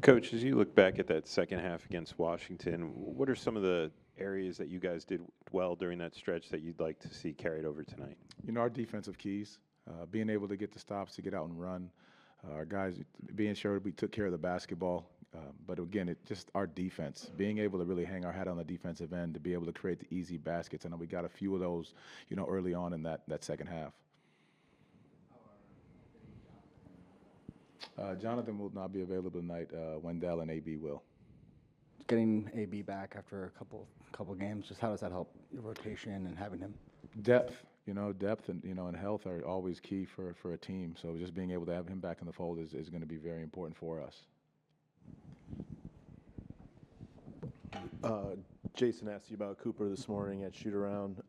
Coach, as you look back at that second half against Washington, what are some of the areas that you guys did well during that stretch that you'd like to see carried over tonight? Our defensive keys, being able to get the stops to get out and run, our guys being sure we took care of the basketball. But again, it just our defense, being able to really hang our hat on the defensive end to be able to create the easy baskets. And we got a few of those, early on in that second half. Jonathan will not be available tonight. Wendell and AB will. Getting AB back after a couple games, just how does that help your rotation and having him? Depth, depth and health are always key for a team. So just being able to have him back in the fold is going to be very important for us. Jason asked you about Cooper this morning at shoot-around.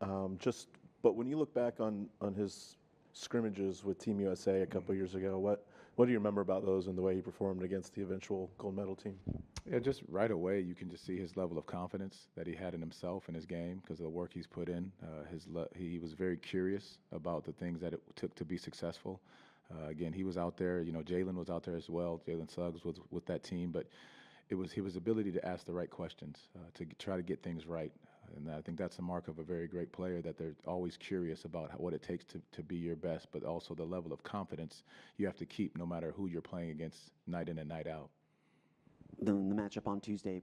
But when you look back on his scrimmages with Team USA a couple years ago, what do you remember about those and the way he performed against the eventual gold medal team? Yeah, just right away you can just see his level of confidence that he had in himself and his game because of the work he's put in. He was very curious about the things that it took to be successful. Again, he was out there. Jalen was out there as well. Jalen Suggs was with that team, but it was his ability to ask the right questions to try to get things right. And I think that's a mark of a very great player, that they're always curious about what it takes to be your best, but also the level of confidence you have to keep no matter who you're playing against night in and night out. The matchup on Tuesday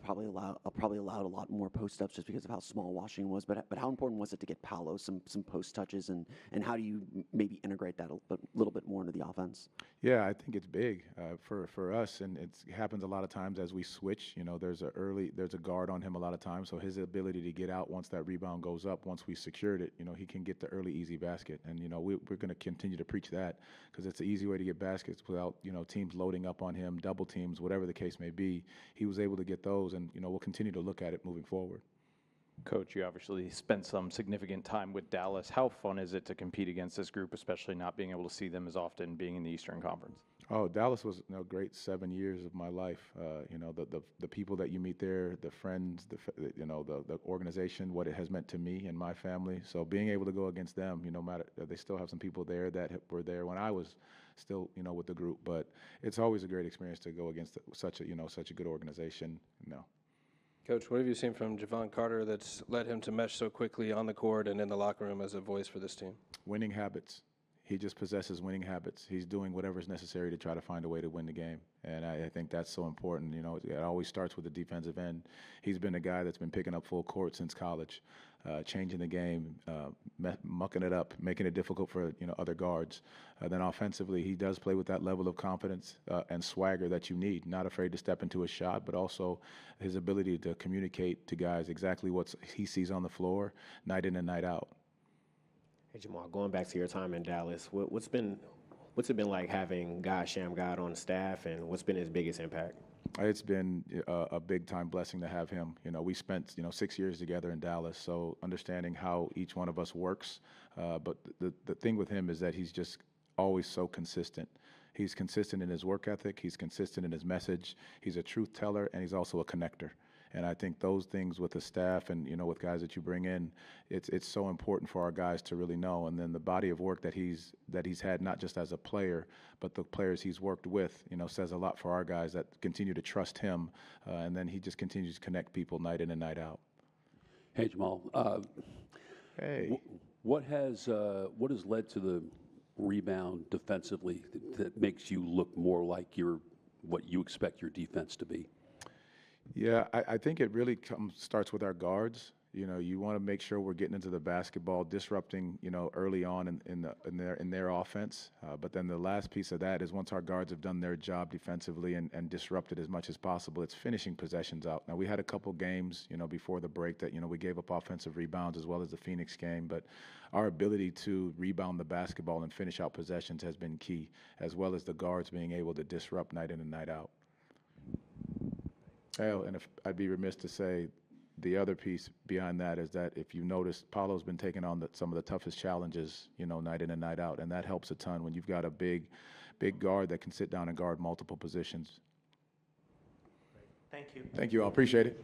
probably allowed a lot more post-ups just because of how small Washington was. But how important was it to get Paolo some post touches, and how do you maybe integrate that a little bit more into the offense? Yeah, I think it's big for us, and it happens a lot of times as we switch. There's a guard on him a lot of times, so his ability to get out once that rebound goes up, once we secured it, he can get the early easy basket, and we're going to continue to preach that because it's an easy way to get baskets without teams loading up on him, double teams, whatever the case may be. He was able to get those, and we'll continue to look at it moving forward. Coach, you obviously spent some significant time with Dallas. How fun is it to compete against this group, especially not being able to see them as often, being in the Eastern Conference? Oh, Dallas was a great 7 years of my life. The people that you meet there, the friends, the organization, what it has meant to me and my family. So being able to go against them, no matter they still have some people there that were there when I was still with the group. But it's always a great experience to go against such a good organization. Coach, what have you seen from Javon Carter that's led him to mesh so quickly on the court and in the locker room as a voice for this team? Winning habits. He just possesses winning habits. He's doing whatever is necessary to try to find a way to win the game. And I think that's so important. It always starts with the defensive end. He's been a guy that's been picking up full court since college, changing the game, mucking it up, making it difficult for other guards. Then offensively, he does play with that level of confidence and swagger that you need. Not afraid to step into a shot, but also his ability to communicate to guys exactly what he sees on the floor, night in and night out. Hey, Jamahl, going back to your time in Dallas, what's it been like having God Sham God on staff, and what's been his biggest impact? It's been a big-time blessing to have him. We spent 6 years together in Dallas, so understanding how each one of us works. But the thing with him is that he's just always so consistent. He's consistent in his work ethic. He's consistent in his message. He's a truth teller, and he's also a connector. And I think those things with the staff and, with guys that you bring in, it's so important for our guys to really know. And then the body of work that he's had, not just as a player, but the players he's worked with, says a lot for our guys that continue to trust him. And then he just continues to connect people night in and night out. Hey, Jamahl. Hey. What has led to the rebound defensively that makes you look more like what you expect your defense to be? Yeah, I think it really starts with our guards. You want to make sure we're getting into the basketball, disrupting, early on in their offense. But then the last piece of that is once our guards have done their job defensively and disrupted as much as possible, it's finishing possessions out. Now, we had a couple games, before the break that, we gave up offensive rebounds as well as the Phoenix game. But our ability to rebound the basketball and finish out possessions has been key, as well as the guards being able to disrupt night in and night out. And if I'd be remiss to say the other piece behind that is that if you notice, Paolo's been taking on some of the toughest challenges, night in and night out, and that helps a ton when you've got a big guard that can sit down and guard multiple positions. Thank you. Thank you all. Appreciate it.